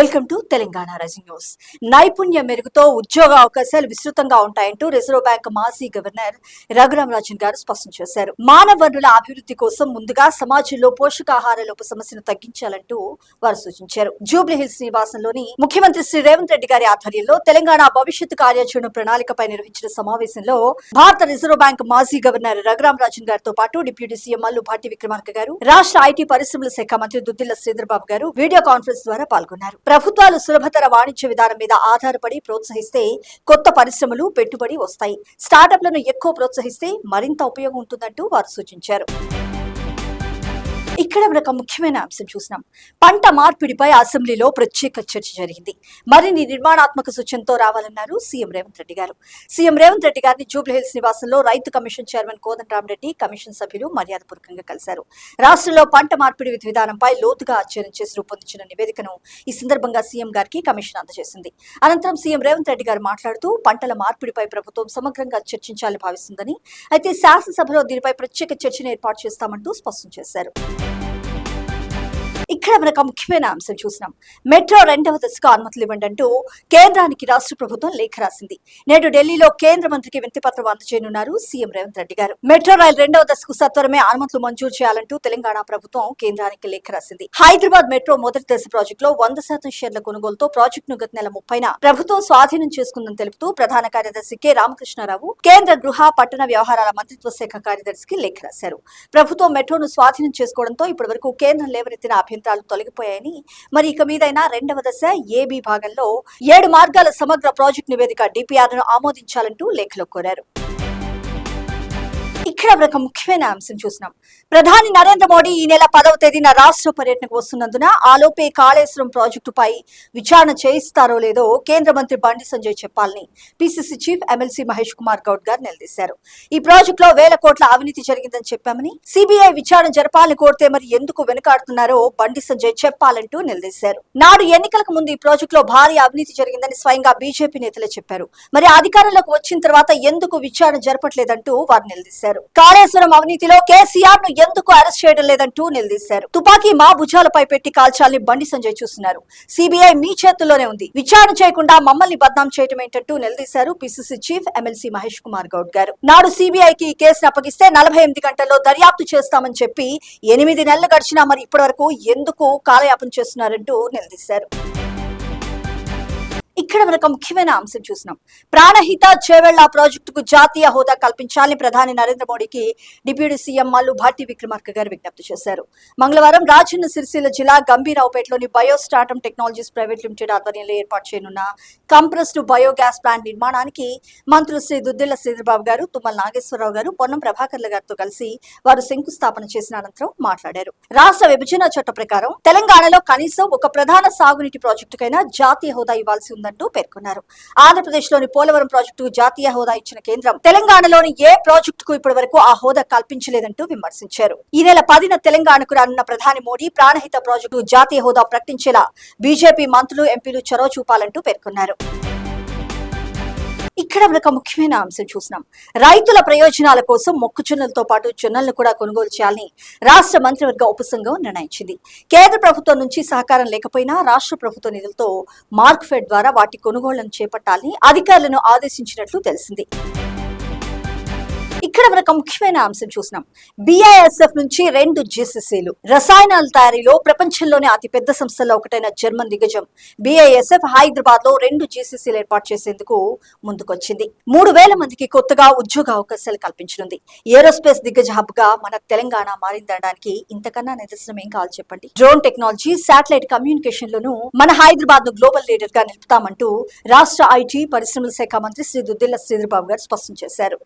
Welcome to Telangana rising news. నైపుణ్య మెరుగుతో ఉద్యోగ అవకాశాలు విస్తృతంగా ఉంటాయంటూ రిజర్వ్ బ్యాంక్ మాజీ గవర్నర్ రఘురామరాజన్ గారు స్పష్టం చేశారు. మానవ వనరుల అభివృద్ధి కోసం ముందుగా సమాజంలో పోషకాహార లోప సమస్యను తగ్గించాలంటూ వారు సూచించారు. జూబ్లీహిల్స్ నివాసంలోని ముఖ్యమంత్రి శ్రీ రేవంత్ రెడ్డి గారి ఆధ్వర్యంలో తెలంగాణ భవిష్యత్తు కార్యాచరణ ప్రణాళికపై నిర్వహించిన సమావేశంలో భారత రిజర్వ్ బ్యాంక్ మాజీ గవర్నర్ రఘురామరాజన్ గారితో పాటు డిప్యూటీ సీఎం మల్లు భట్టి విక్రమార్క గారు, రాష్ట్ర ఐటీ పరిశ్రమల శాఖ మంత్రి దుద్దిళ్ల శ్రీధర్ బాబు గారు వీడియో కాన్ఫరెన్స్ ద్వారా పాల్గొన్నారు. ప్రభుత్వాలు సులభతర వాణిజ్య విధానం మీద ఆధారపడి ప్రోత్సహిస్తే కొత్త పరిశ్రమలు, పెట్టుబడి వస్తాయి. స్టార్టప్లను ఎక్కువ ప్రోత్సహిస్తే మరింత ఉపయోగం ఉంటుందంటూ వారు సూచించారు. ఇక్కడ ఒక ముఖ్యమైన అంశం చూసినాం. పంట మార్పిడిపై అసెంబ్లీలో ప్రత్యేక చర్చ జరిగింది. మరిన్ని నిర్మాణాత్మక సూచనతో రావాలన్నారు సీఎం రేవంత్ రెడ్డి గారు. సీఎం రేవంత్ రెడ్డి గారిని జూబ్లీహిల్స్ నివాసంలో రైతు కమిషన్ చైర్మన్ కోదండరామరెడ్డి, కమిషన్ సభ్యులు మర్యాదపూర్వకంగా కలిశారు. రాష్ట్రంలో పంట మార్పిడి విధి విధానంపై లోతుగా అధ్యయనం చేసి రూపొందించిన నివేదికను ఈ సందర్భంగా సీఎం గారికి కమిషన్ అందజేసింది. అనంతరం సీఎం రేవంత్ రెడ్డి గారు మాట్లాడుతూ పంటల మార్పిడిపై ప్రభుత్వం సమగ్రంగా చర్చించాలని భావిస్తుందని, అయితే శాసనసభలో దీనిపై ప్రత్యేక చర్చను ఏర్పాటు చేస్తామంటూ స్పష్టం చేశారు. ఇక్కడ మనకు ముఖ్యమైన అంశం చూసినాం. మెట్రో 2వ దశకు అనుమతులు ఇవ్వండి అంటూ కేంద్రానికి రాష్ట్ర ప్రభుత్వం లేఖ రాసింది. నేడు ఢిల్లీలో కేంద్ర మంత్రికి వినతిపత్రం అందజేయనున్నారు సీఎం రేవంత్ రెడ్డి గారు. మెట్రో రైల్ 2వ దశకు సత్వరమే అనుమతులు మంజూరు చేయాలంటూ తెలంగాణ ప్రభుత్వం కేంద్రానికి లేఖ రాసింది. హైదరాబాద్ మెట్రో మొదటి దశ ప్రాజెక్టులో 100% షేర్ల కొనుగోలుతో ప్రాజెక్టును గత నెల 30న ప్రభుత్వం స్వాధీనం చేసుకుందని తెలుపుతూ ప్రధాన కార్యదర్శి కె రామకృష్ణారావు, కేంద్ర గృహ పట్టణ వ్యవహారాల మంత్రిత్వ శాఖ కార్యదర్శికి లేఖ రాశారు. ప్రభుత్వం మెట్రోను స్వాధీనం చేసుకోవడంతో ఇప్పటి వరకు కేంద్రం లేవనెత్తిన అభ్యంతరాలు తొలగిపోయాయని, మరి ఇక మీదైనా 2వ దశ ఏబీ భాగంలో 7 మార్గాల సమగ్ర ప్రాజెక్టు నివేదిక డిపిఆర్ను ఆమోదించాలంటూ లేఖలో కోరారు. ఇక్కడ ఒక ముఖ్యమైన అంశం చూసినాం. ప్రధాని నరేంద్ర మోడీ ఈ నెల 10వ తేదీన రాష్ట్ర పర్యటనకు వస్తున్నందున ఆలోపే కాళేశ్వరం ప్రాజెక్టుపై విచారణ చేయిస్తారో లేదో కేంద్ర మంత్రి బండి సంజయ్ చెప్పాలని PCC chief MLC Mahesh Kumar Goud గారు నిలదీశారు. ఈ ప్రాజెక్టులో వేల కోట్ల అవినీతి జరిగిందని చెప్పామని, సిబిఐ విచారణ జరపాలని కోరితే మరి ఎందుకు వెనుకాడుతున్నారో బండి సంజయ్ చెప్పాలంటూ నిలదీశారు. నాడు ఎన్నికలకు ముందు ఈ ప్రాజెక్టులో భారీ అవినీతి జరిగిందని స్వయంగా బీజేపీ నేతలే చెప్పారు. మరి అధికారంలోకి వచ్చిన తర్వాత ఎందుకు విచారణ జరపట్లేదంటూ వారు నిలదీశారు. కాళేశ్వరం అవినీతిలో కేసీఆర్ ను ఎందుకు అరెస్ట్ చేయడం లేదంటూ నిలదీశారు. తుపాకీ మా భుజాలపై పెట్టి కాల్చాలని బండి సంజయ్ చూస్తున్నారు. సిబిఐ మీ చేతుల్లోనే ఉంది, విచారణ చేయకుండా మమ్మల్ని బద్నాం చేయడం ఏంటంటూ నిలదీశారు PCC chief MLC Mahesh Kumar Goud గారు. నాడు సిబిఐకి ఈ కేసును అప్పగిస్తే 48 గంటల్లో దర్యాప్తు చేస్తామని చెప్పి 8 నెలలు గడిచినా మరి ఇప్పటి వరకు ఎందుకు కాలయాపన చేస్తున్నారంటూ నిలదీశారు. ఇక్కడ మనకు ముఖ్యమైన అంశం చూసినాం. ప్రాణహిత చేవెళ్ల ప్రాజెక్టుకు జాతీయ హోదా కల్పించాలని ప్రధాని నరేంద్ర మోడీకి డిప్యూటీ సీఎం మల్లు భట్టి విక్రమార్క గారు విజ్ఞప్తి చేశారు. మంగళవారం రాజన్న సిరిసిల్ల జిల్లా గంభీరావుపేటలోని బయోస్టాటమ్ టెక్నాలజీస్ ప్రైవేట్ లిమిటెడ్ ఆధ్వర్యంలో ఏర్పాటు చేయనున్న కంప్రెస్డ్ బయోగ్యాస్ ప్లాంట్ నిర్మాణానికి మంత్రులు శ్రీ దుద్దిళ్ల శ్రీధర్ బాబు గారు, తుమ్మల నాగేశ్వరరావు గారు, పొన్నం ప్రభాకర్ల గారితో కలిసి వారు శంకుస్థాపన చేసిన అనంతరం మాట్లాడారు. రాష్ట్ర విభజన చట్ట ప్రకారం తెలంగాణలో కనీసం ఒక ప్రధాన సాగునీటి ప్రాజెక్టుకైనా జాతీయ హోదా ఇవ్వాల్సి ఉందంటూ పేర్కొన్నారు. ఆంధ్రప్రదేశ్ లోని పోలవరం ప్రాజెక్టుకు జాతీయ హోదా ఇచ్చిన కేంద్రం తెలంగాణలోని ఏ ప్రాజెక్టుకు ఇప్పటి వరకు ఆ హోదా కల్పించలేదంటూ విమర్శించారు. ఈ నెల 10న తెలంగాణకు రానున్న ప్రధాని మోడీ ప్రాణహిత ప్రాజెక్టు జాతీయ హోదా ప్రకటించేలా బీజేపీ మంత్రులు, ఎంపీలు చొరవ చూపాలంటూ పేర్కొన్నారు. ఇక్కడ ఒక ముఖ్యమైన అంశం చూసినాం. రైతుల ప్రయోజనాల కోసం మొక్కజొన్నలతో పాటు జొన్నలను కూడా కొనుగోలు చేయాలని రాష్ట్ర మంత్రివర్గ ఉపసంఘం నిర్ణయించింది. కేంద్ర ప్రభుత్వం నుంచి సహకారం లేకపోయినా రాష్ట్ర ప్రభుత్వ నిధులతో మార్క్ఫెడ్ ద్వారా వాటి కొనుగోళ్లను చేపట్టాలని అధికారులను ఆదేశించినట్లు తెలిసింది. ఇక్కడ మనకు ముఖ్యమైన అంశం చూసినాం. బిఐఎస్ఎఫ్ నుంచి 2 జీసీసీలు. రసాయనాల తయారీలో ప్రపంచంలోనే అతిపెద్ద సంస్థల్లో ఒకటైన జర్మన్ దిగ్గజం బిఐఎస్ఎఫ్ హైదరాబాద్ లో 2 జీసీసీలు ఏర్పాటు చేసేందుకు ముందుకొచ్చింది. 3000 మందికి కొత్తగా ఉద్యోగ అవకాశాలు కల్పించనుంది. ఏరోస్పేస్ దిగ్గజ హబ్ గా మన తెలంగాణ మారిందనడానికి ఇంతకన్నా నిదర్శనం ఏం కావాలి చెప్పండి. డ్రోన్ టెక్నాలజీ, శాటిలైట్ కమ్యూనికేషన్ లోను మన హైదరాబాద్ ను గ్లోబల్ లీడర్ గా నిలుపుతామంటూ రాష్ట్ర ఐటీ పరిశ్రమల శాఖ మంత్రి శ్రీ దుద్దిళ్ల శ్రీధర్ బాబు గారు స్పష్టం చేశారు.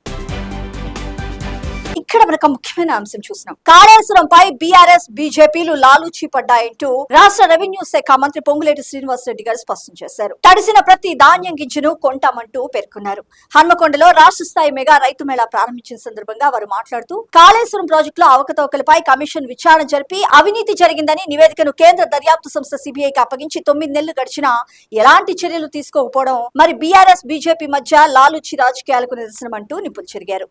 ఇక్కడ మనకు ముఖ్యమైన అంశం చూసినాం. కాళేశ్వరంపై బీఆర్ఎస్, బీజేపీలు లాలూచి పడ్డాయంటూ రాష్ట్ర రెవెన్యూ శాఖ మంత్రి పొంగులేటి శ్రీనివాసరెడ్డి గారు స్పష్టం చేశారు. తడిసిన ప్రతి ధాన్యం గింజను కొంటామంటూ పేర్కొన్నారు. హన్మకొండలో రాష్ట్ర స్థాయి మెగా రైతు మేళా ప్రారంభించిన సందర్భంగా వారు మాట్లాడుతూ కాళేశ్వరం ప్రాజెక్టులో అవకతవకలపై కమిషన్ విచారణ జరిపి అవినీతి జరిగిందని నివేదికను కేంద్ర దర్యాప్తు సంస్థ సిబిఐకి అప్పగించి 9 నెలలు గడిచినా ఎలాంటి చర్యలు తీసుకోకపోవడం మరి బీఆర్ఎస్, బీజేపీ మధ్య లాలూచి రాజకీయాలకు నిదర్శనమంటూ నిపుణులు చెరిగారు.